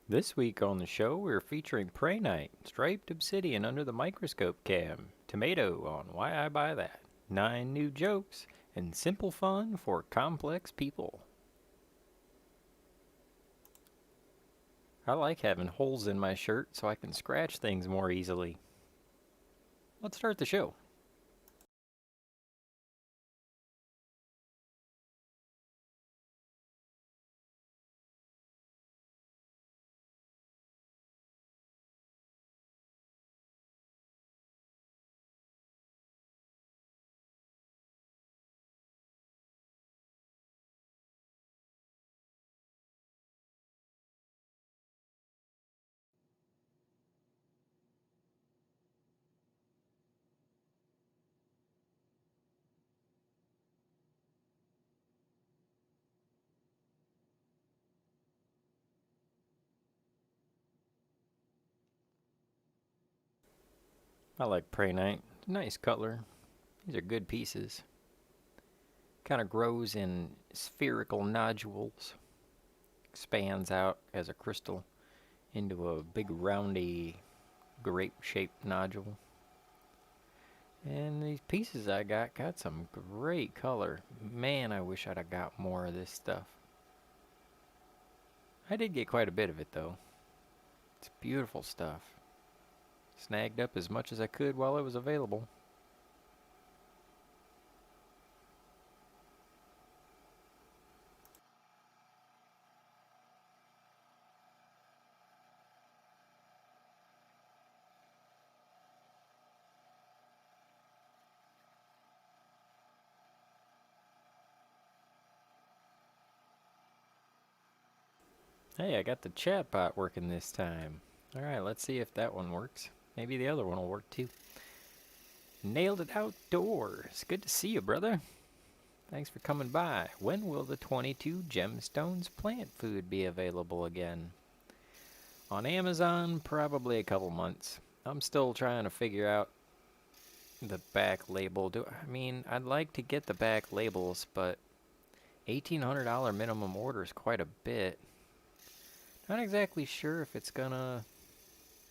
This week on the show, we're featuring Prehnite, striped obsidian under the microscope cam, tomato on why I buy that, 9 new jokes, and simple fun for complex people. I like having holes in my shirt so I can scratch things more easily. Let's start the show. I like Prehnite. Nice color. These are good pieces. Kind of grows in spherical nodules. Expands out as a crystal into a big roundy grape-shaped nodule. And these pieces I got some great color. Man, I wish I'd have got more of this stuff. I did get quite a bit of it though. It's beautiful stuff. Snagged up as much as I could while it was available. Hey, I got the chatbot working this time. Alright, let's see if that one works. Maybe the other one will work too. Nailed it outdoors. Good to see you, brother. Thanks for coming by. When will the 22 Gemstones Plant Food be available again? On Amazon, probably a couple months. I'm still trying to figure out the back label. I'd like to get the back labels, but $1,800 minimum order is quite a bit. Not exactly sure if it's gonna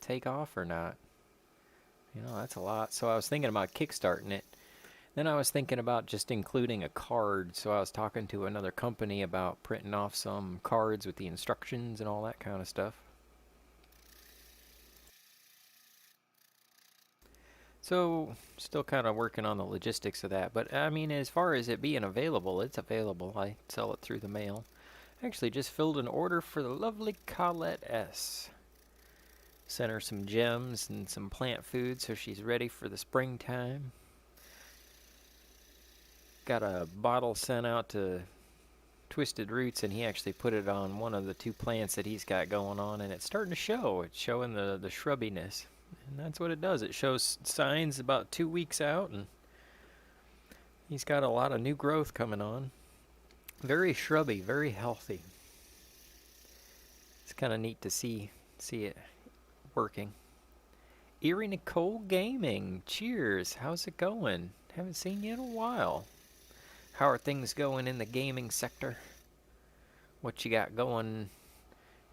take off or not. You know, that's a lot. So I was thinking about kickstarting it. Then I was thinking about just including a card. So I was talking to another company about printing off some cards with the instructions and all that kind of stuff. So, still kind of working on the logistics of that. But I mean, as far as it being available, it's available. I sell it through the mail. Actually, just filled an order for the lovely Colette S. Sent her some gems and some plant food so she's ready for the springtime. Got a bottle sent out to Twisted Roots, and he actually put it on one of the 2 plants that he's got going on, and it's starting to show. It's showing the shrubbiness. And that's what it does. It shows signs about 2 weeks out, and he's got a lot of new growth coming on. Very shrubby, very healthy. It's kind of neat to see it working. Erie Nicole Gaming, cheers. How's it going? Haven't seen you in a while. How are things going in the gaming sector? What you got going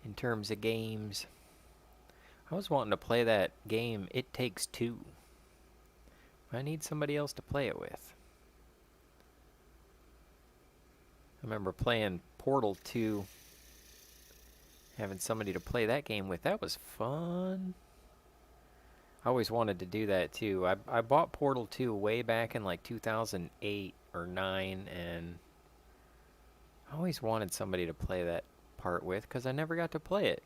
in terms of games? I was wanting to play that game, It Takes Two. I need somebody else to play it with. I remember playing Portal 2, having somebody to play that game with. That was fun. I always wanted to do that too. I bought Portal 2 way back in like 2008 or 9, and I always wanted somebody to play that part with because I never got to play it.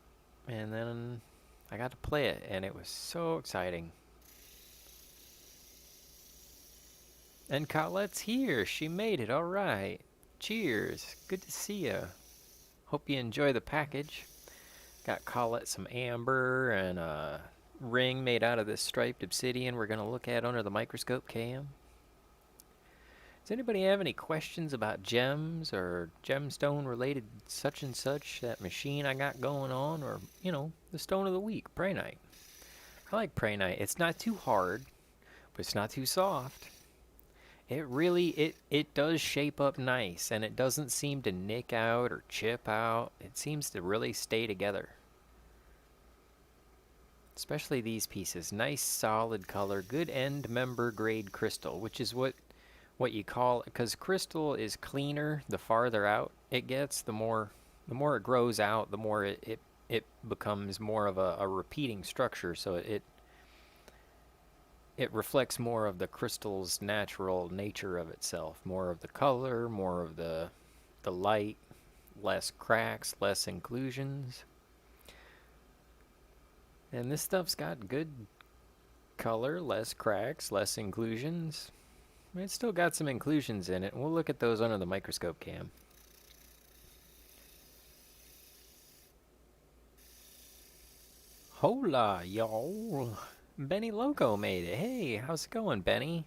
And then I got to play it, and it was so exciting. And Colette's here. She made it. All right. Cheers. Good to see you. Hope you enjoy the package. Got Colette some amber and a ring made out of this striped obsidian we're going to look at under the microscope cam. Does anybody have any questions about gems or gemstone related such and such, that machine I got going on, or, you know, the stone of the week, Prehnite? I like Prehnite. It's not too hard, but it's not too soft. It really, it does shape up nice, and it doesn't seem to nick out or chip out. It seems to really stay together. Especially these pieces. Nice solid color, good end member grade crystal, which is what you call, because crystal is cleaner the farther out it gets, the more it grows out, the more it becomes more of a repeating structure, so it reflects more of the crystal's natural nature of itself, more of the color, more of the light, less cracks, less inclusions. And this stuff's got good color, less cracks, less inclusions. It's still got some inclusions in it. We'll look at those under the microscope cam. Hola, y'all. Benny Loco made it. Hey, how's it going, Benny?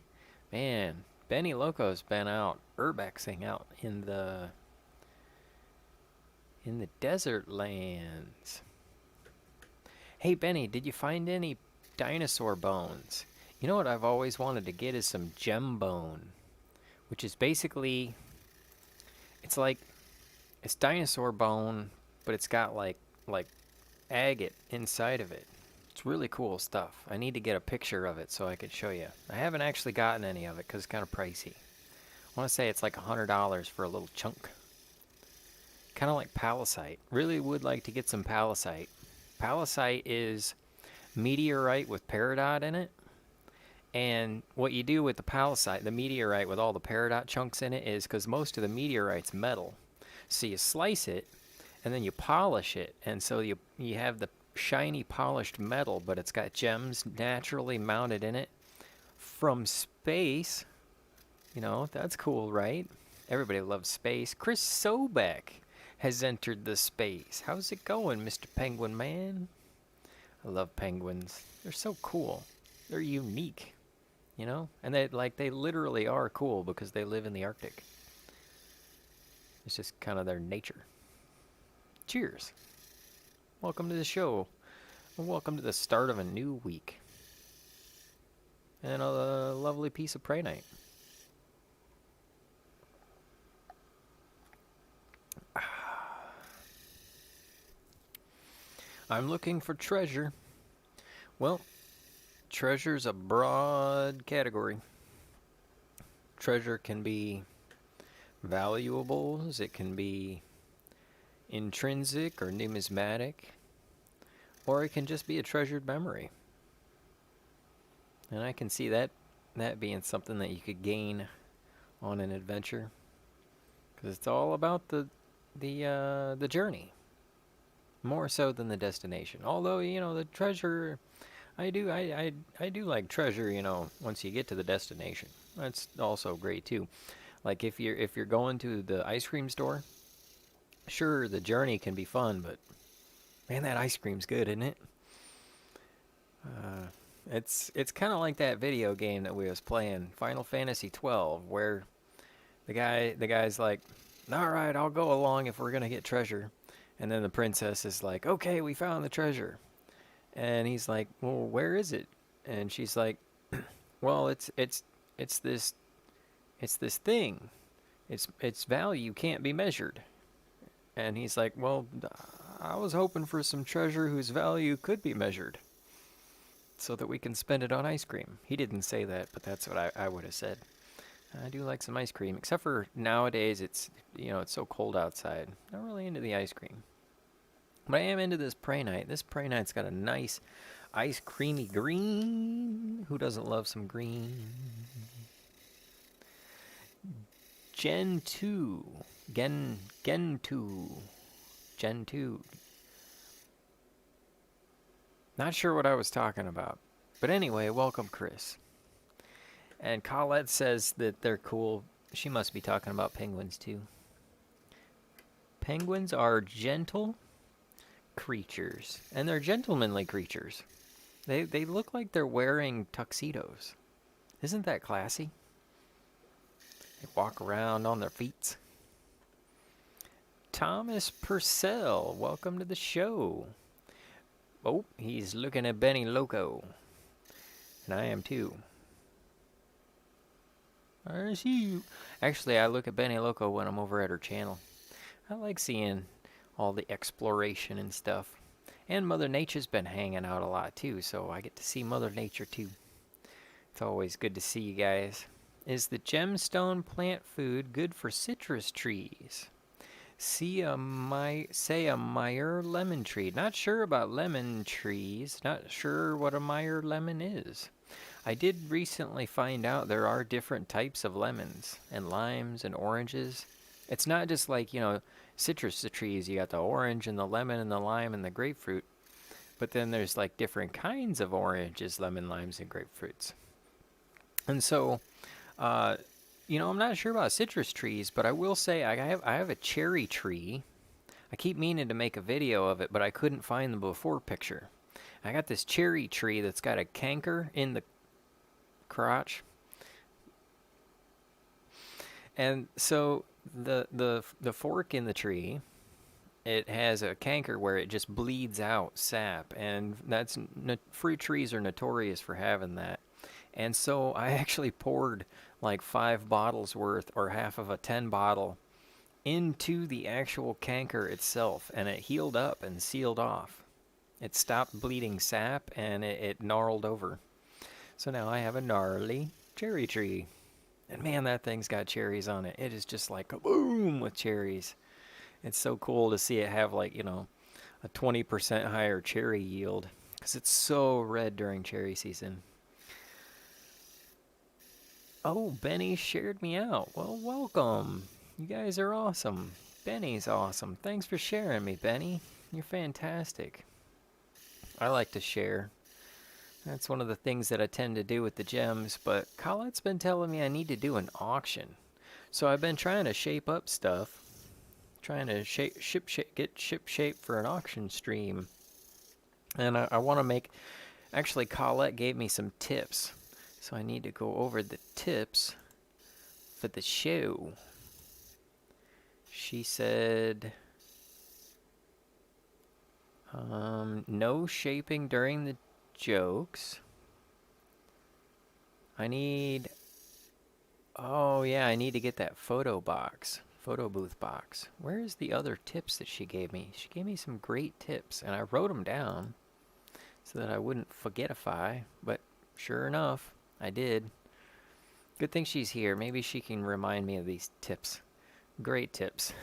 Man, Benny Loco's been out urbexing out in the desert lands. Hey, Benny, did you find any dinosaur bones? You know what I've always wanted to get is some gem bone, which is basically, it's dinosaur bone, but it's got like agate inside of it. It's really cool stuff. I need to get a picture of it so I could show you. I haven't actually gotten any of it because it's kind of pricey. I want to say it's like $100 for a little chunk. Kind of like palisite. Really would like to get some palisite. Palisite is meteorite with peridot in it. And what you do with the palisite, the meteorite with all the peridot chunks in it, is because most of the meteorite's metal. So you slice it and then you polish it. And so you have the shiny polished metal, but it's got gems naturally mounted in it from space. You know, that's cool, right? Everybody loves space. Chris Sobek has entered the space. How's it going, Mr. Penguin Man? I love penguins. They're so cool. They're unique, you know? And they literally are cool because they live in the Arctic. It's just kind of their nature. Cheers. Welcome to the show. Welcome to the start of a new week. And a lovely piece of Prehnite. I'm looking for treasure. Well, treasure's a broad category. Treasure can be valuables, it can be intrinsic or numismatic, or it can just be a treasured memory. And I can see that being something that you could gain on an adventure, because it's all about the journey, more so than the destination. Although, you know, the treasure, I do like treasure, you know, once you get to the destination. That's also great too. Like if you're going to the ice cream store, sure, the journey can be fun, but man, that ice cream's good, isn't it? It's kind of like that video game that we was playing, Final Fantasy 12, where the guy's like, all right, I'll go along if we're gonna get treasure. And then the princess is like, okay, we found the treasure. And he's like, well, where is it? And she's like, well, it's this thing. Its value can't be measured. And he's like, well, I was hoping for some treasure whose value could be measured, so that we can spend it on ice cream. He didn't say that, but that's what I would have said. I do like some ice cream, except for nowadays it's so cold outside. Not really into the ice cream. But I am into this Prehnite. This Prehnite's got a nice ice creamy green. Who doesn't love some green? Gen 2. Gen 2. Not sure what I was talking about. But anyway, welcome, Chris. And Colette says that they're cool. She must be talking about penguins, too. Penguins are gentle creatures. And they're gentlemanly creatures. They look like they're wearing tuxedos. Isn't that classy? They walk around on their feet. Thomas Purcell, welcome to the show. Oh, he's looking at Benny Loco. And I am too. I see you. Actually, I look at Benny Loco when I'm over at her channel. I like seeing all the exploration and stuff. And Mother Nature's been hanging out a lot too, so I get to see Mother Nature too. It's always good to see you guys. Is the Gemstone Plant Food good for citrus trees? Say a Meyer lemon tree. Not sure about lemon trees. Not sure what a Meyer lemon is. I did recently find out there are different types of lemons and limes and oranges. It's not just like, citrus trees. You got the orange and the lemon and the lime and the grapefruit. But then there's like different kinds of oranges, lemon, limes, and grapefruits. And so, I'm not sure about citrus trees, but I will say I have a cherry tree. I keep meaning to make a video of it, but I couldn't find the before picture. I got this cherry tree that's got a canker in the crotch. And so the fork in the tree, it has a canker where it just bleeds out sap, and fruit trees are notorious for having that. And so I actually poured like 5 bottles worth or half of a 10 bottle into the actual canker itself, and it healed up and sealed off. It stopped bleeding sap, and it gnarled over. So now I have a gnarly cherry tree. And man, that thing's got cherries on it. It is just like kaboom with cherries. It's so cool to see it have like, a 20% higher cherry yield, because it's so red during cherry season. Oh, Benny shared me out. Well, welcome. You guys are awesome. Benny's awesome. Thanks for sharing me, Benny. You're fantastic. I like to share. That's one of the things that I tend to do with the gems, but Colette's been telling me I need to do an auction. So I've been trying to shape up stuff. Trying to get ship shape for an auction stream. And I want to make... Actually, Colette gave me some tips. So I need to go over the tips for the show. She said, no shaping during the jokes. I need to get that photo booth box. Where's the other tips that she gave me? She gave me some great tips, and I wrote them down so that I wouldn't forgetify, but sure enough, I did. Good thing she's here. Maybe she can remind me of these tips. Great tips.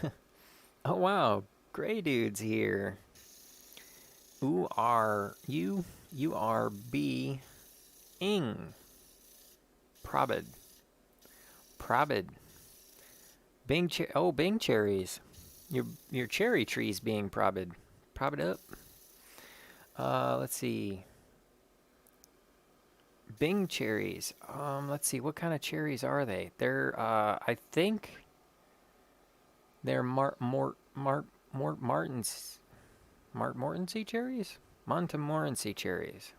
Oh wow, Gray Dude's here. You are B. Ing. Probid. Bing cherries. Your cherry tree's being probid. Probid up. Let's see. Bing cherries. Let's see. What kind of cherries are they? They're I think they're Montmorency cherries? Montmorency cherries.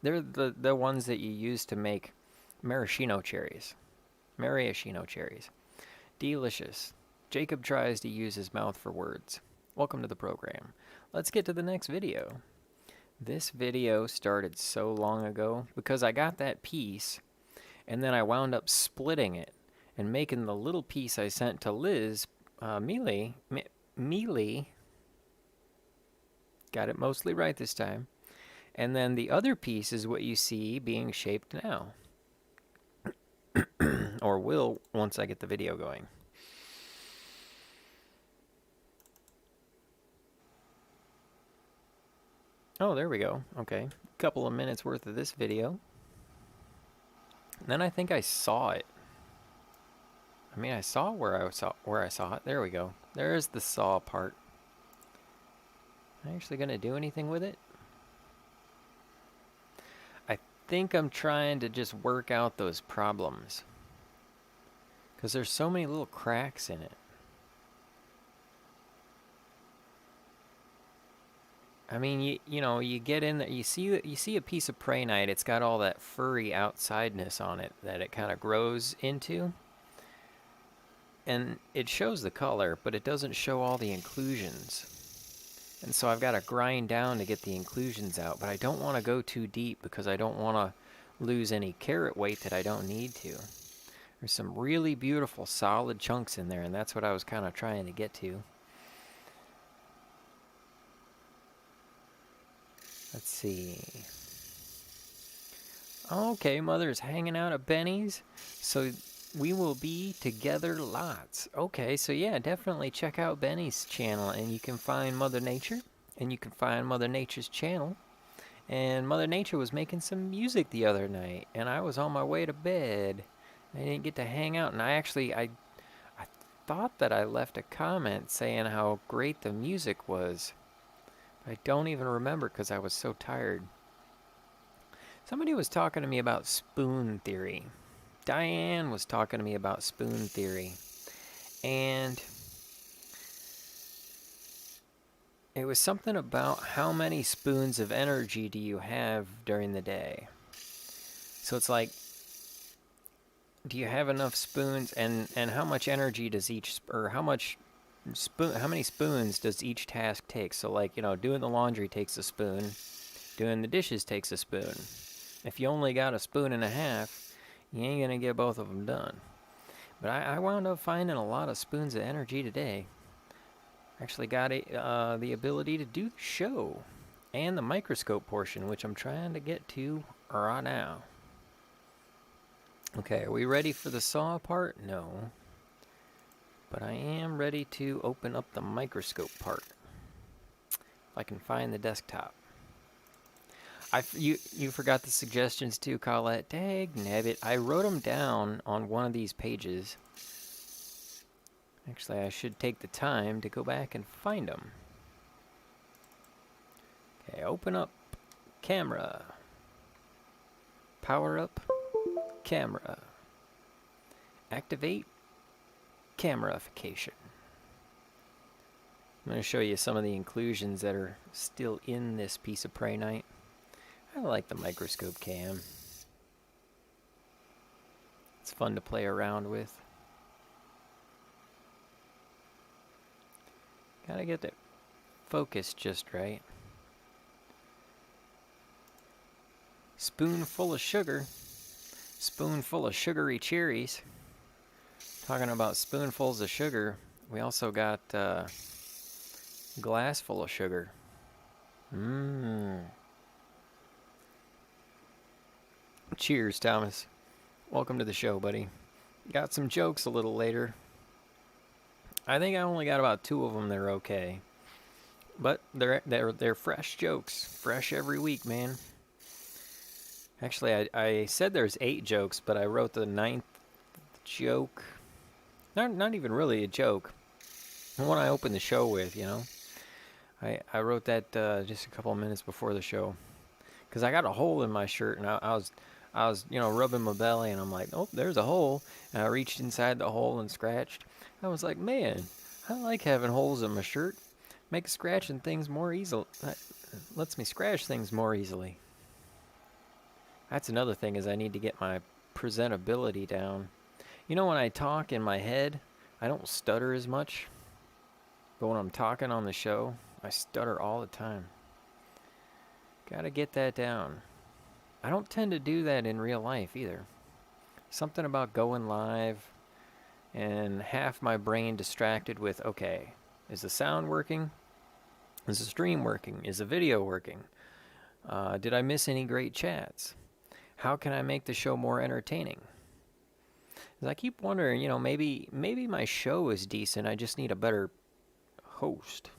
They're the ones that you use to make maraschino cherries. Delicious. Jacob tries to use his mouth for words. Welcome to the program. Let's get to the next video. This video started so long ago because I got that piece and then I wound up splitting it and making the little piece I sent to Liz, Mealy. Got it mostly right this time. And then the other piece is what you see being shaped now. Or will once I get the video going. Oh, there we go. Okay. Couple of minutes worth of this video. And then I think I saw it. I mean, I saw where I saw it. There we go. There's the saw part. Am I actually going to do anything with it? I think I'm trying to just work out those problems. Because there's so many little cracks in it. I mean, you get in there, you see a piece of Prehnite, it's got all that furry outsideness on it that it kind of grows into. And it shows the color, but it doesn't show all the inclusions. And so I've got to grind down to get the inclusions out, but I don't want to go too deep because I don't want to lose any carat weight that I don't need to. There's some really beautiful solid chunks in there, and that's what I was kind of trying to get to. Let's see. Okay, Mother's hanging out at Benny's. So we will be together lots. Okay, so yeah, definitely check out Benny's channel, and you can find Mother Nature, and you can find Mother Nature's channel. And Mother Nature was making some music the other night, and I was on my way to bed. I didn't get to hang out, and I thought that I left a comment saying how great the music was. I don't even remember because I was so tired. Somebody was talking to me about spoon theory. Diane was talking to me about spoon theory. And it was something about how many spoons of energy do you have during the day. So it's like, do you have enough spoons, and how much energy does each, or how many spoons does each task take? So like, doing the laundry takes a spoon, doing the dishes takes a spoon. If you only got a spoon and a half, you ain't gonna get both of them done. But I wound up finding a lot of spoons of energy today. Actually got the ability to do the show and the microscope portion, which I'm trying to get to right now. Okay, are we ready for the saw part? No. But I am ready to open up the microscope part. If I can find the desktop. You forgot the suggestions too, Colette. Dagnabbit. I wrote them down on one of these pages. Actually, I should take the time to go back and find them. Okay, open up camera. Power up camera. Activate camerification. I'm going to show you some of the inclusions that are still in this piece of Prehnite. I like the microscope cam. It's fun to play around with. Gotta get the focus just right. Spoonful of sugar. Spoonful of sugary cherries. Talking about spoonfuls of sugar, we also got a glass full of sugar. Cheers, Thomas. Welcome to the show, buddy. Got some jokes a little later. I think I only got about 2 of them that are okay. But they're fresh jokes. Fresh every week, man. Actually, I said there's 8 jokes, but I wrote the 9th joke. Not even really a joke. The one I opened the show with, I wrote that just a couple of minutes before the show. Because I got a hole in my shirt, and I was rubbing my belly, and I'm like, oh, there's a hole. And I reached inside the hole and scratched. I was like, man, I like having holes in my shirt. Makes scratching things more easily. Lets me scratch things more easily. That's another thing, is I need to get my presentability down. When I talk in my head, I don't stutter as much. But when I'm talking on the show, I stutter all the time. Gotta get that down. I don't tend to do that in real life either. Something about going live and half my brain distracted with, okay, is the sound working? Is the stream working? Is the video working? Did I miss any great chats? How can I make the show more entertaining? Because I keep wondering, maybe my show is decent. I just need a better host.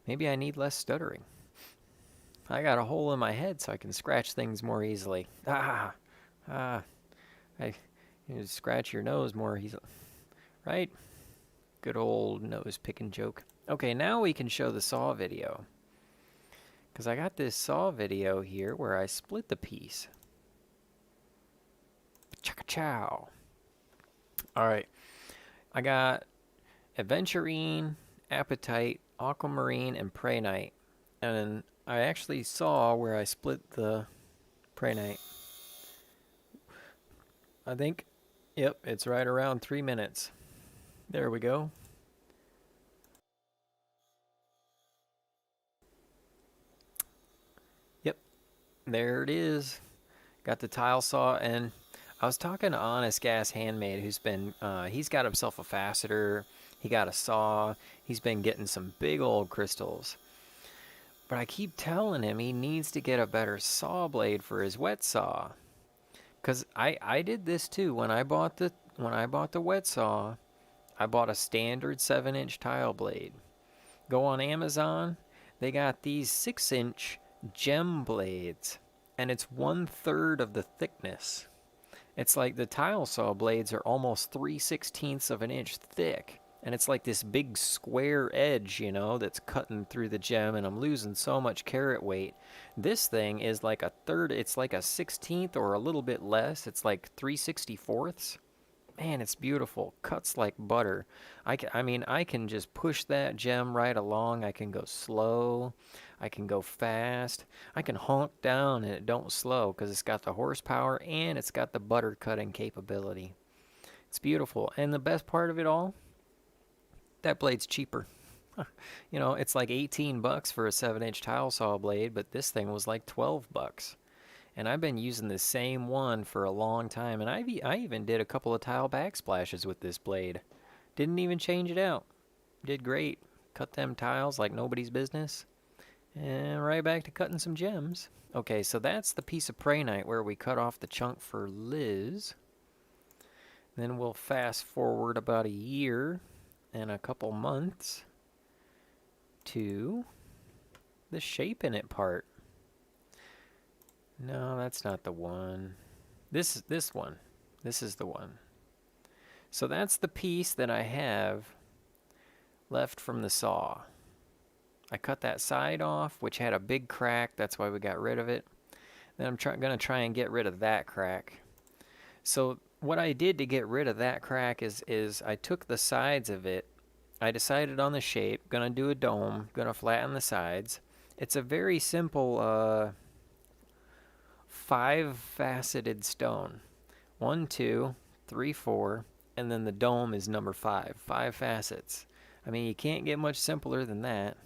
Maybe I need less stuttering. I got a hole in my head so I can scratch things more easily. You scratch your nose more easily. Right? Good old nose picking joke. Okay, now we can show the saw video. Because I got this saw video here where I split the piece. Chaka-chow. Alright. I got Aventurine, Appetite, Aquamarine, and Prehnite. And I actually saw where I split the Prehnite. I think, yep, it's right around 3 minutes. There we go. Yep, there it is. Got the tile saw, and I was talking to Honest Gas Handmade, who's been, he's got himself a faceter, he got a saw, he's been getting some big old crystals. But I keep telling him he needs to get a better saw blade for his wet saw. Cause I did this too when I bought the wet saw. I bought a standard 7-inch tile blade. Go on Amazon, they got these 6-inch gem blades, and it's 1/3 of the thickness. It's like the tile saw blades are almost 3/16 of an inch thick. And it's like this big square edge, you know, that's cutting through the gem, and I'm losing so much carat weight. This thing is like a third, it's like a 16th or a little bit less. It's like 3/64. Man, it's beautiful. Cuts like butter. I mean, I can just push that gem right along. I can go slow. I can go fast. I can honk down and it don't slow because it's got the horsepower and it's got the butter cutting capability. It's beautiful. And the best part of it all, that blade's cheaper. You know, it's like $18 for a 7-inch tile saw blade, but this thing was like $12. And I've been using the same one for a long time, and I even did a couple of tile backsplashes with this blade. Didn't even change it out. Did great. Cut them tiles like nobody's business. And right back to cutting some gems. Okay, so that's the piece of Prehnite where we cut off the chunk for Liz. Then we'll fast forward about a year and a couple months to the shaping it part. No, that's not the one. This one. This is the one. So that's the piece that I have left from the saw. I cut that side off, which had a big crack. That's why we got rid of it. Then I'm going to try and get rid of that crack. So what I did to get rid of that crack is I took the sides of it. I decided on the shape. Going to do a dome. Going to flatten the sides. It's a very simple 5-faceted stone. 1, 2, 3, 4, and then the dome is number 5. 5 facets. I mean, you can't get much simpler than that.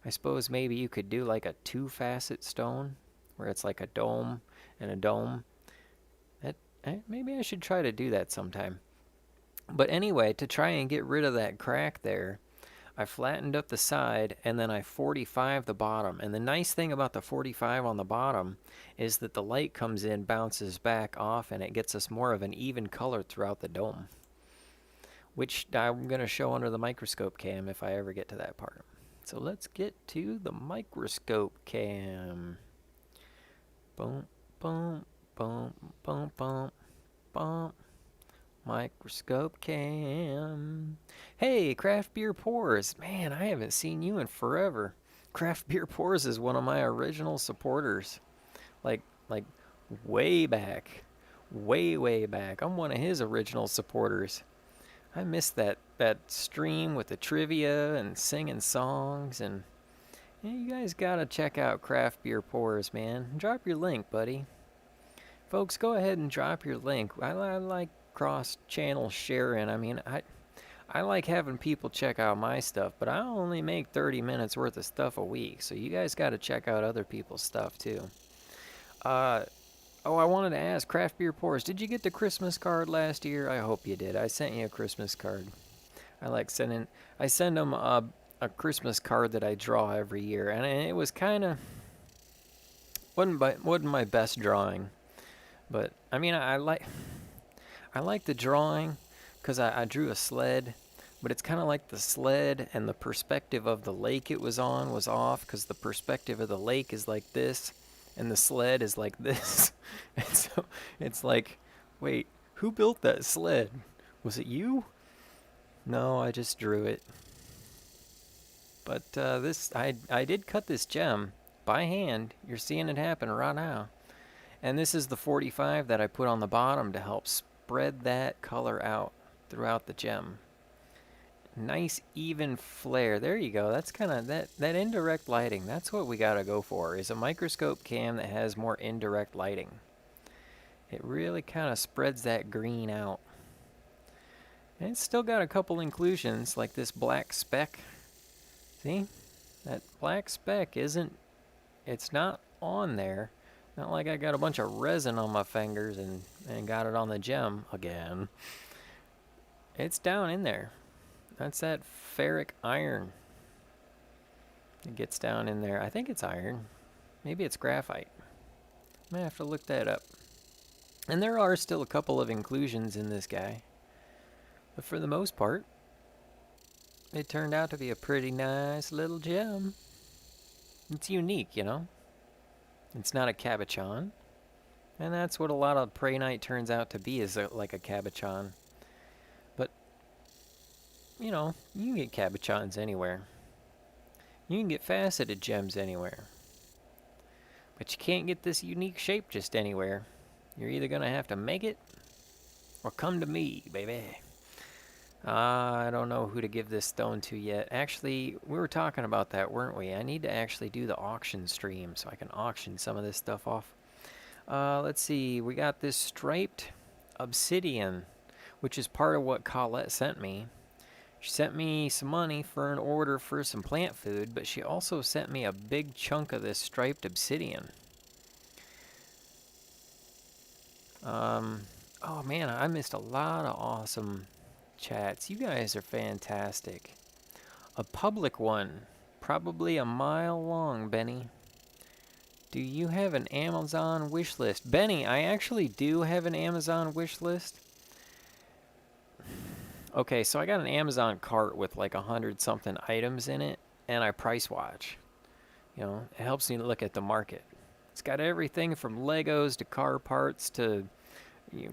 I suppose maybe you could do like a 2-facet stone, where it's like a dome and a dome. Maybe I should try to do that sometime. But anyway, to try and get rid of that crack there, I flattened up the side and then I 45 the bottom. And the nice thing about the 45 on the bottom is that the light comes in, bounces back off, and it gets us more of an even color throughout the dome, which I'm going to show under the microscope cam if I ever get to that part. So let's get to the microscope cam. Boom, boom, boom, boom, boom, boom. Microscope cam. Hey, Craft Beer Pours. Man, I haven't seen you in forever. Craft Beer Pours is one of my original supporters. Like way back. Way back. I'm one of his original supporters. I missed that stream with the trivia and singing songs, and yeah, you guys gotta check out Craft Beer Pours, man. Drop your link, buddy. Folks, go ahead and drop your link. I like cross-channel sharing. I mean, I like having people check out my stuff, but I only make 30 minutes worth of stuff a week, so you guys got to check out other people's stuff too. I wanted to ask, Craft Beer Pours, did you get the Christmas card last year? I hope you did. I sent you a Christmas card. I send them a Christmas card that I draw every year, and it was kind of wasn't my best drawing, but I mean I like the drawing because I drew a sled, but it's kind of like the sled and the perspective of the lake it was on was off because the perspective of the lake is like this and the sled is like this. And so it's like, wait, who built that sled? Was it you? No, I just drew it. But I did cut this gem by hand. You're seeing it happen right now. And this is the 45 that I put on the bottom to help spread that color out throughout the gem. Nice even flare. There you go. That's kind of that indirect lighting. That's what we got to go for, is a microscope cam that has more indirect lighting. It really kind of spreads that green out. And it's still got a couple inclusions like this black speck. See? That black speck it's not on there. Not like I got a bunch of resin on my fingers and got it on the gem again. It's down in there. That's that ferric iron. It gets down in there. I think it's iron. Maybe it's graphite. I might have to look that up. And there are still a couple of inclusions in this guy. But for the most part, it turned out to be a pretty nice little gem. It's unique, you know? It's not a cabochon. And that's what a lot of Prehnite turns out to be, is like a cabochon. But, you know, you can get cabochons anywhere. You can get faceted gems anywhere. But you can't get this unique shape just anywhere. You're either going to have to make it or come to me, baby. I don't know who to give this stone to yet. Actually, we were talking about that, weren't we? I need to actually do the auction stream so I can auction some of this stuff off. Let's see. We got this striped obsidian, which is part of what Colette sent me. She sent me some money for an order for some plant food, but she also sent me a big chunk of this striped obsidian. Oh man, I missed a lot of awesome chats. You guys are fantastic. A public one, probably a mile long, Benny. Do you have an Amazon wish list? Benny, I actually do have an Amazon wish list. Okay, so I got an Amazon cart with like 100-something items in it, and I price watch. You know, it helps me look at the market. It's got everything from Legos to car parts to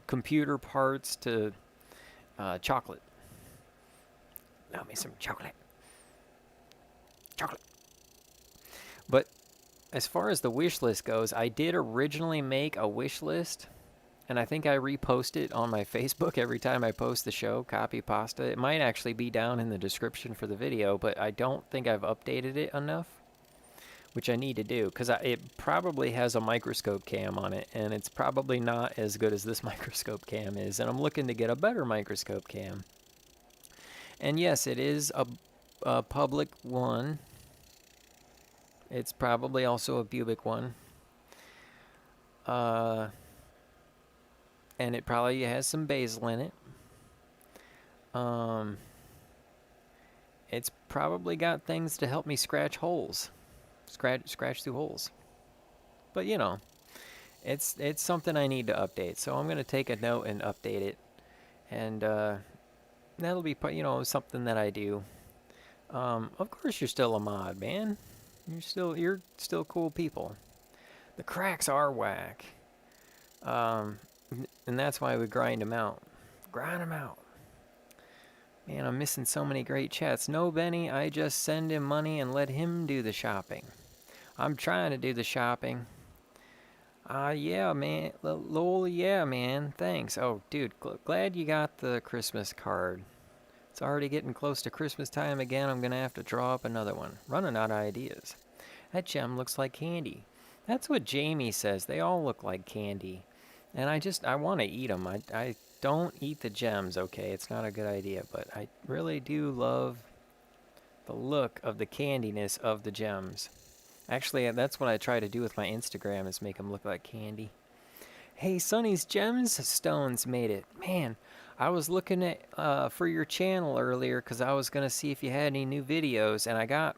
computer parts to chocolate. Love me some chocolate. Chocolate. But as far as the wish list goes, I did originally make a wish list, and I think I repost it on my Facebook every time I post the show, copy pasta. It might actually be down in the description for the video, but I don't think I've updated it enough, which I need to do, because it probably has a microscope cam on it, and it's probably not as good as this microscope cam is, and I'm looking to get a better microscope cam. And yes, it is a public one. It's probably also a pubic one. And it probably has some basil in it. It's probably got things to help me scratch holes. Scratch through holes. But you know, it's something I need to update. So I'm going to take a note and update it. And that'll be, you know, something that I do. Of course you're still a mod, man. You're still cool people. The cracks are whack. And that's why we grind them out. Grind them out. Man, I'm missing so many great chats. No, Benny, I just send him money and let him do the shopping. I'm trying to do the shopping. Yeah, man. Lol, yeah, man. Thanks. Oh, dude, glad you got the Christmas card. It's already getting close to Christmas time again. I'm going to have to draw up another one. Running out of ideas. That gem looks like candy. That's what Jamie says. They all look like candy. And I want to eat them. I don't eat the gems, okay? It's not a good idea. But I really do love the look of the candiness of the gems. Actually, that's what I try to do with my Instagram, is make them look like candy. Hey, Sonny's Gemstones made it. Man, I was looking at for your channel earlier because I was going to see if you had any new videos. And I got,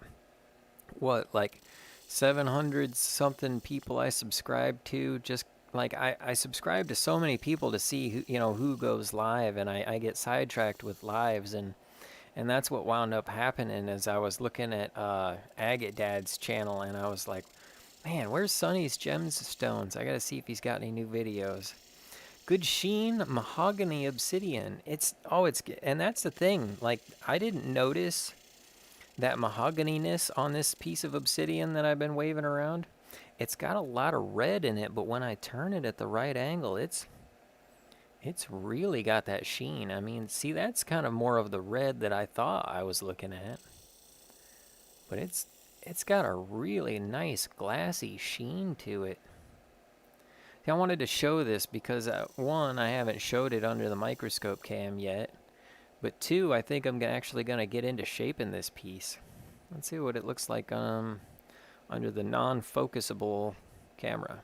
what, like 700-something people I subscribed to. Just like I subscribe to so many people to see who, you know, who goes live. And I get sidetracked with lives. And that's what wound up happening as I was looking at Agate Dad's channel. And I was like, man, where's Sonny's Gemstones? I got to see if he's got any new videos. Good sheen, mahogany obsidian. And that's the thing. Like, I didn't notice that mahogany-ness on this piece of obsidian that I've been waving around. It's got a lot of red in it, but when I turn it at the right angle, it's really got that sheen. I mean, see, that's kind of more of the red that I thought I was looking at. But it's got a really nice glassy sheen to it. I wanted to show this because, one, I haven't showed it under the microscope cam yet. But two, I think I'm actually going to get into shaping this piece. Let's see what it looks like under the non-focusable camera.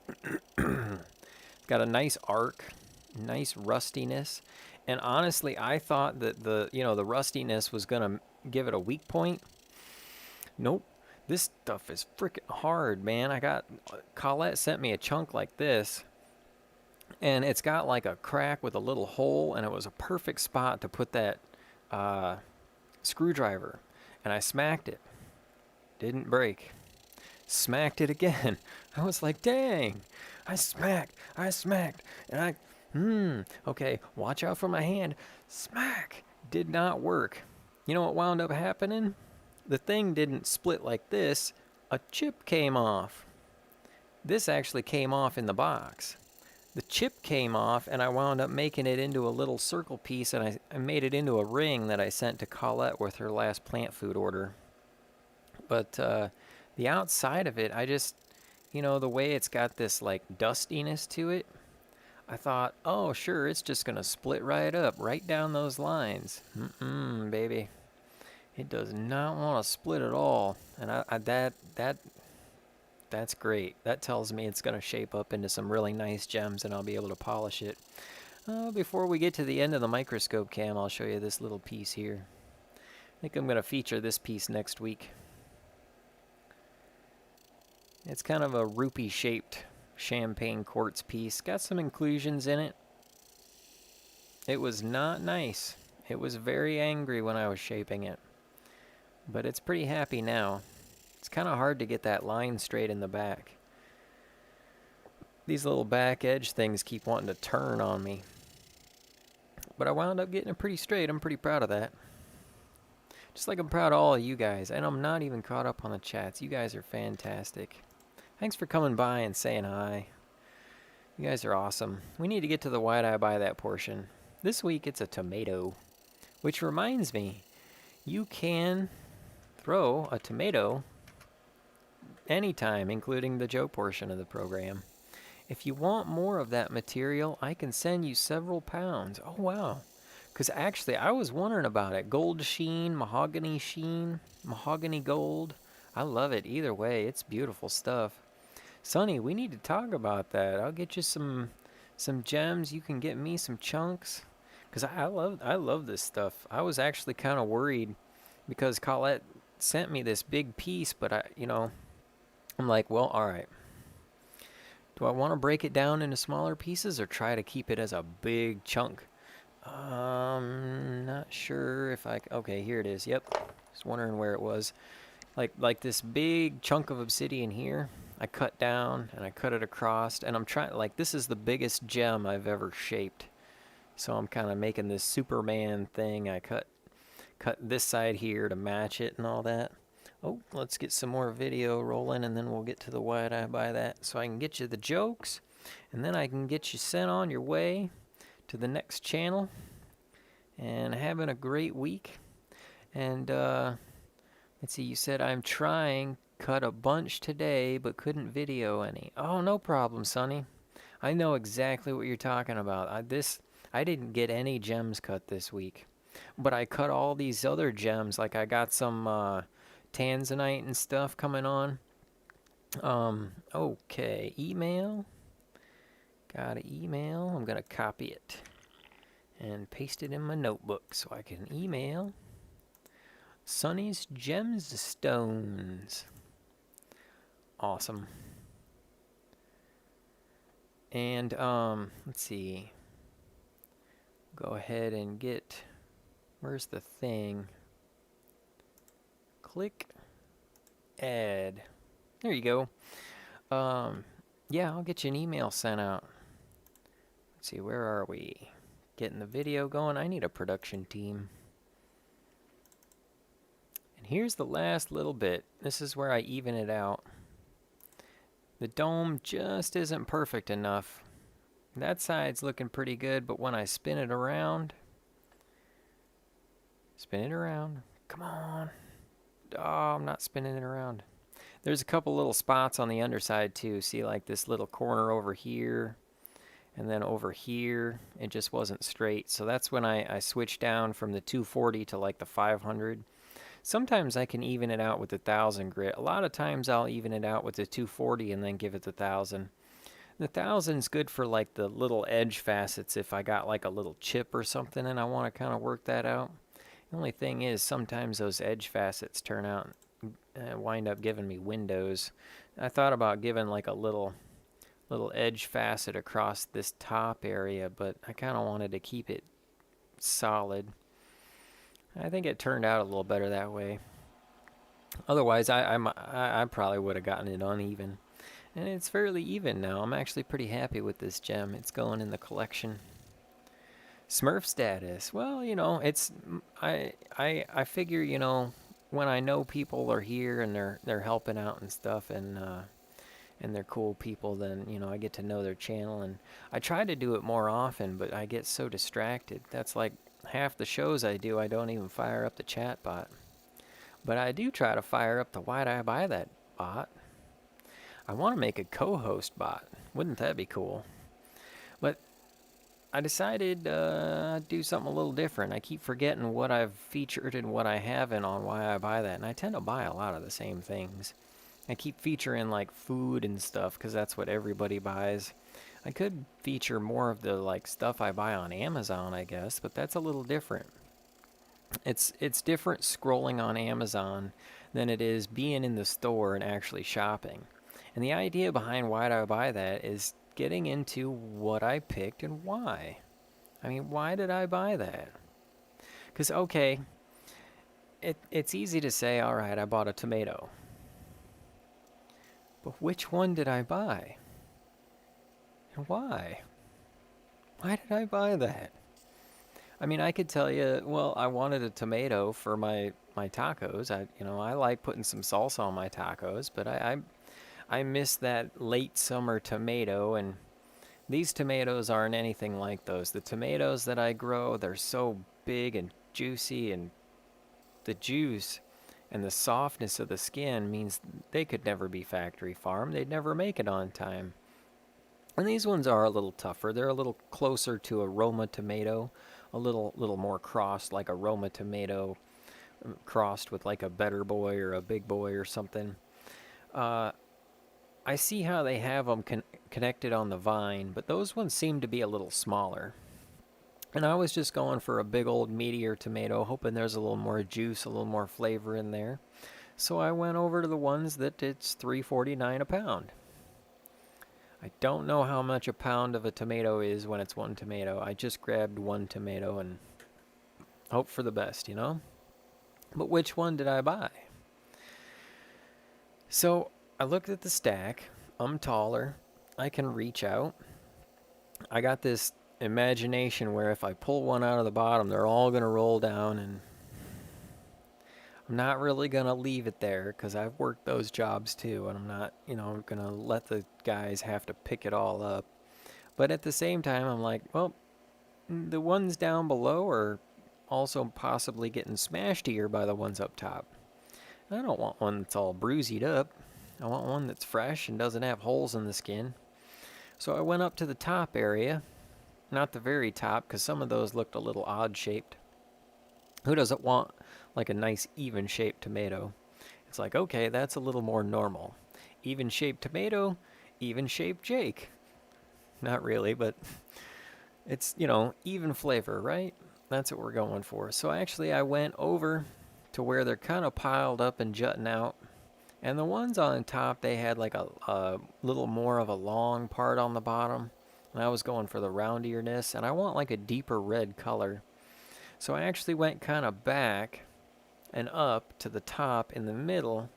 It's got a nice arc, nice rustiness. And honestly, I thought that the rustiness was going to give it a weak point. Nope. This stuff is freaking hard, man. Colette sent me a chunk like this, and it's got like a crack with a little hole, and it was a perfect spot to put that screwdriver. And I smacked it. Didn't break. Smacked it again. I was like, dang. I smacked, and okay, watch out for my hand. Smack. Did not work. You know what wound up happening? The thing didn't split like this. A chip came off. This actually came off in the box. The chip came off, and I wound up making it into a little circle piece, and I made it into a ring that I sent to Colette with her last plant food order. But the outside of it, I just, the way it's got this like dustiness to it, I thought, oh, sure, it's just going to split right up, right down those lines. Baby. It does not want to split at all. And that's great. That tells me it's going to shape up into some really nice gems, and I'll be able to polish it. Before we get to the end of the microscope cam, I'll show you this little piece here. I think I'm going to feature this piece next week. It's kind of a rupee-shaped champagne quartz piece. Got some inclusions in it. It was not nice. It was very angry when I was shaping it. But it's pretty happy now. It's kind of hard to get that line straight in the back. These little back edge things keep wanting to turn on me. But I wound up getting it pretty straight. I'm pretty proud of that. Just like I'm proud of all of you guys. And I'm not even caught up on the chats. You guys are fantastic. Thanks for coming by and saying hi. You guys are awesome. We need to get to the why'd I buy that portion. This week it's a tomato. Which reminds me, you can throw a tomato anytime, including the Joe portion of the program. If you want more of that material, I can send you several pounds. Oh, wow. Because actually, I was wondering about it. Gold sheen, mahogany gold. I love it either way. It's beautiful stuff. Sonny, we need to talk about that. I'll get you some gems. You can get me some chunks. Because I love this stuff. I was actually kind of worried because Colette sent me this big piece, but I'm like, well, all right. Do I want to break it down into smaller pieces or try to keep it as a big chunk? Not sure if okay, here it is. Yep. Just wondering where it was. Like this big chunk of obsidian here, I cut down and I cut it across, and I'm trying, this is the biggest gem I've ever shaped. So I'm kind of making this Superman thing. I cut this side here to match it and all that. Oh, let's get some more video rolling, and then we'll get to the why'd I buy that, so I can get you the jokes, and then I can get you sent on your way to the next channel, and having a great week. And let's see, you said I'm trying, cut a bunch today, but couldn't video any. Oh, no problem, Sonny. I know exactly what you're talking about. I didn't get any gems cut this week, but I cut all these other gems. Like I got some tanzanite and stuff coming on. Okay, email. Got an email. I'm gonna copy it and paste it in my notebook so I can email Sonny's Gemstones. Awesome. And let's see. Go ahead and get, where's the thing? Click add. There you go. Yeah, I'll get you an email sent out. Let's see, where are we? Getting the video going. I need a production team. And here's the last little bit. This is where I even it out. The dome just isn't perfect enough. That side's looking pretty good, but when I spin it around, come on. Oh, I'm not spinning it around. There's a couple little spots on the underside too. See, like this little corner over here, and then over here, it just wasn't straight. So that's when I switched down from the 240 to like the 500. Sometimes I can even it out with the 1000 grit. A lot of times I'll even it out with the 240 and then give it the 1000. The 1000's good for like the little edge facets if I got like a little chip or something and I want to kind of work that out. The only thing is sometimes those edge facets turn out wind up giving me windows. I thought about giving like a little edge facet across this top area, but I kind of wanted to keep it solid. I think it turned out a little better that way. Otherwise, I probably would have gotten it uneven. And it's fairly even now. I'm actually pretty happy with this gem. It's going in the collection. Smurf status. Well, you know, it's I figure, you know, when I know people are here and they're helping out and stuff, and they're cool people, then, you know, I get to know their channel, and I try to do it more often, but I get so distracted. That's like half the shows I do, I don't even fire up the chatbot. But I do try to fire up the why'd I buy that bot. I want to make a co-host bot. Wouldn't that be cool? But I decided I'd do something a little different. I keep forgetting what I've featured and what I haven't on why I buy that, and I tend to buy a lot of the same things. I keep featuring like food and stuff because that's what everybody buys. I could feature more of the like stuff I buy on Amazon, I guess, but that's a little different. It's different scrolling on Amazon than it is being in the store and actually shopping. And the idea behind why do I buy that is getting into what I picked and why. I mean, why did I buy that? Because, okay, it's easy to say, all right, I bought a tomato. But which one did I buy? And why? Why did I buy that? I mean, I could tell you, well, I wanted a tomato for my tacos. I like putting some salsa on my tacos, but I miss that late summer tomato, and these tomatoes aren't anything like those. The tomatoes that I grow, they're so big and juicy, and the juice and the softness of the skin means they could never be factory farmed. They'd never make it on time. And these ones are a little tougher. They're a little closer to a Roma tomato, a little more crossed, like a Roma tomato crossed with like a Better Boy or a Big Boy or something. I see how they have them connected on the vine, but those ones seem to be a little smaller. And I was just going for a big old meatier tomato, hoping there's a little more juice, a little more flavor in there. So I went over to the ones that it's $3.49 a pound. I don't know how much a pound of a tomato is when it's one tomato. I just grabbed one tomato and hope for the best, you know? But which one did I buy? So I looked at the stack. I'm taller. I can reach out. I got this imagination where if I pull one out of the bottom, they're all going to roll down, and I'm not really going to leave it there because I've worked those jobs too, and I'm not, going to let the guys have to pick it all up. But at the same time, I'm like, well, the ones down below are also possibly getting smashed here by the ones up top. I don't want one that's all bruised up. I want one that's fresh and doesn't have holes in the skin. So I went up to the top area. Not the very top, because some of those looked a little odd shaped. Who doesn't want like a nice even shaped tomato? It's like, okay, that's a little more normal. Even shaped tomato, even shaped Jake. Not really, but it's, even flavor, right? That's what we're going for. So actually I went over to where they're kind of piled up and jutting out. And the ones on top, they had like a little more of a long part on the bottom. And I was going for the roundierness, and I want like a deeper red color. So I actually went kind of back and up to the top in the middle,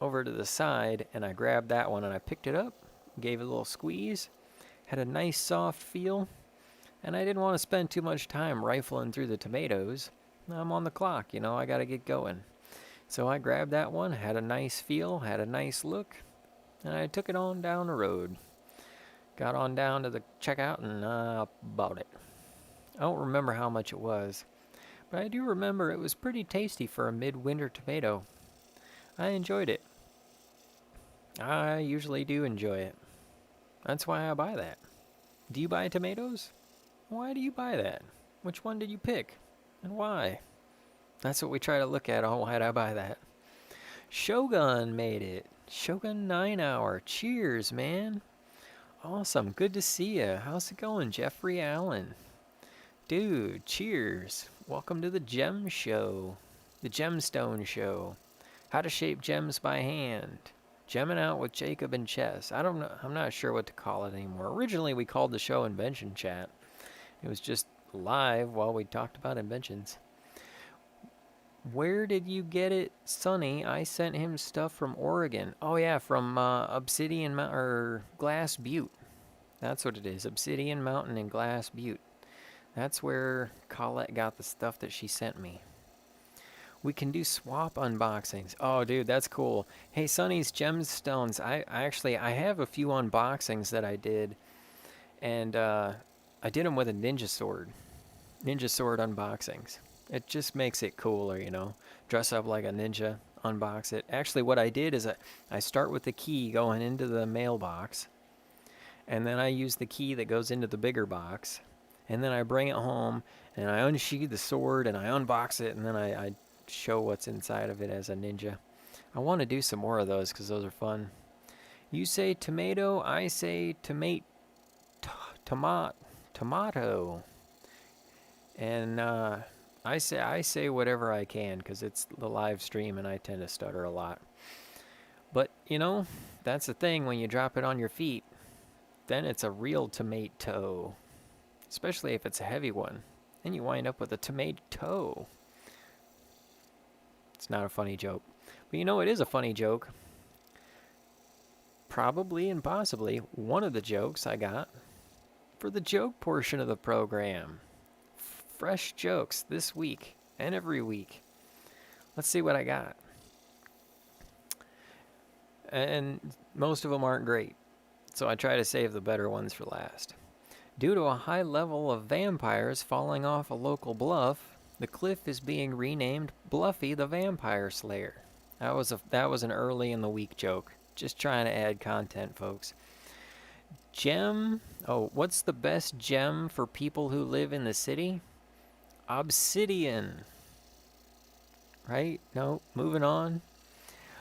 over to the side, and I grabbed that one and I picked it up, gave it a little squeeze, had a nice soft feel, and I didn't want to spend too much time rifling through the tomatoes. I'm on the clock, I got to get going. So I grabbed that one, had a nice feel, had a nice look, and I took it on down the road. Got on down to the checkout and bought it. I don't remember how much it was, but I do remember it was pretty tasty for a midwinter tomato. I enjoyed it. I usually do enjoy it. That's why I buy that. Do you buy tomatoes? Why do you buy that? Which one did you pick? And why? That's what we try to look at on why did I buy that. Shogun made it. Shogun 9 Hour. Cheers, man. Awesome. Good to see you. How's it going, Jeffrey Allen? Dude, cheers. Welcome to the Gem Show. The Gemstone Show. How to shape gems by hand. Gemming out with Jacob and Chess. I don't know. I'm not sure what to call it anymore. Originally, we called the show Invention Chat. It was just live while we talked about inventions. Where did you get it, Sonny? I sent him stuff from Oregon. Oh yeah, from Obsidian or Glass Butte. That's what it is. Obsidian Mountain and Glass Butte. That's where Colette got the stuff that she sent me. We can do swap unboxings. Oh, dude, that's cool. Hey, Sonny's Gemstones. I have a few unboxings that I did, and I did them with a ninja sword. Ninja sword unboxings. It just makes it cooler, you know. Dress up like a ninja, unbox it. Actually, what I did is I start with the key going into the mailbox, and then I use the key that goes into the bigger box, and then I bring it home, and I unsheathe the sword, and I unbox it, and then I show what's inside of it as a ninja. I want to do some more of those because those are fun. You say tomato, I say tomato. And I say whatever I can because it's the live stream and I tend to stutter a lot. But, you know, that's the thing when you drop it on your feet. Then it's a real tomato. Especially if it's a heavy one. Then you wind up with a tomato. It's not a funny joke. But you know, it is a funny joke. Probably and possibly one of the jokes I got for the joke portion of the program. Fresh jokes this week and every week. Let's see what I got. And most of them aren't great, so I try to save the better ones for last. Due to a high level of vampires falling off a local bluff, the cliff is being renamed Bluffy the Vampire Slayer. That was an early in the week joke. Just trying to add content, folks. What's the best gem for people who live in the city? Obsidian. Right? No, moving on.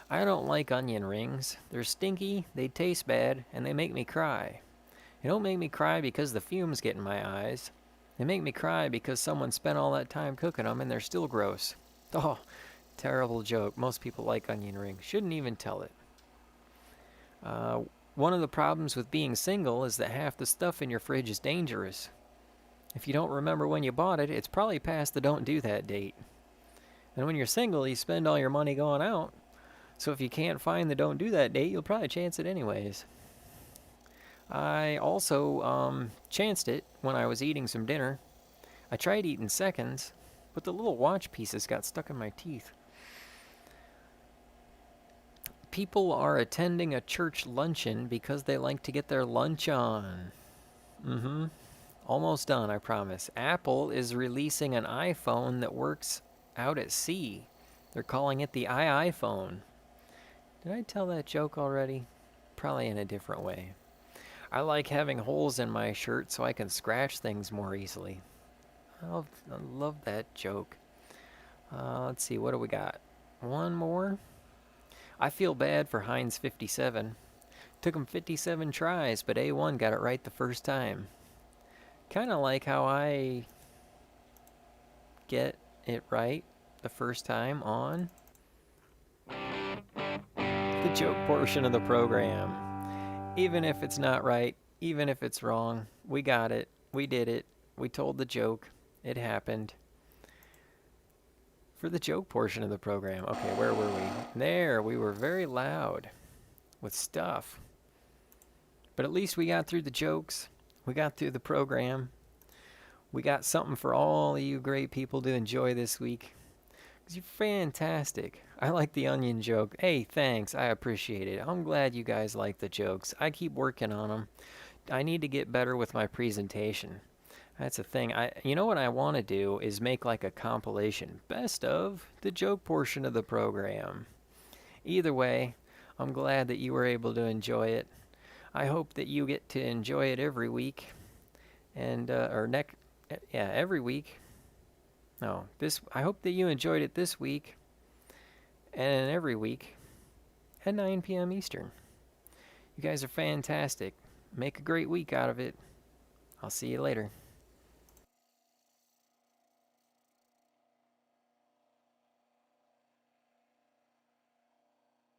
I don't like onion rings. They're stinky, they taste bad, and they make me cry. They don't make me cry because the fumes get in my eyes. They make me cry because someone spent all that time cooking them and they're still gross. Oh, terrible joke. Most people like onion rings. Shouldn't even tell it. One of the problems with being single is that half the stuff in your fridge is dangerous. If you don't remember when you bought it, it's probably past the don't do that date. And when you're single, you spend all your money going out. So if you can't find the don't do that date, you'll probably chance it anyways. I also chanced it when I was eating some dinner. I tried eating seconds, but the little watch pieces got stuck in my teeth. People are attending a church luncheon because they like to get their lunch on. Almost done, I promise. Apple is releasing an iPhone that works out at sea. They're calling it the iPhone. Did I tell that joke already? Probably in a different way. I like having holes in my shirt so I can scratch things more easily. I love that joke. Let's see, what do we got? One more? I feel bad for Heinz 57. Took him 57 tries, but A1 got it right the first time. Kind of like how I get it right the first time on the joke portion of the program. Even if it's not right, even if it's wrong, we got it. We did it. We told the joke. It happened. For the joke portion of the program. Okay, where were we? There, we were very loud with stuff. But at least we got through the jokes. We got through the program. We got something for all of you great people to enjoy this week. Because you're fantastic. I like the onion joke. Hey, thanks. I appreciate it. I'm glad you guys like the jokes. I keep working on them. I need to get better with my presentation. That's the thing. You know what I want to do is make like a compilation. Best of the joke portion of the program. Either way, I'm glad that you were able to enjoy it. I hope that you get to enjoy it every week. And, every week. No, I hope that you enjoyed it this week and every week at 9 p.m. Eastern. You guys are fantastic. Make a great week out of it. I'll see you later.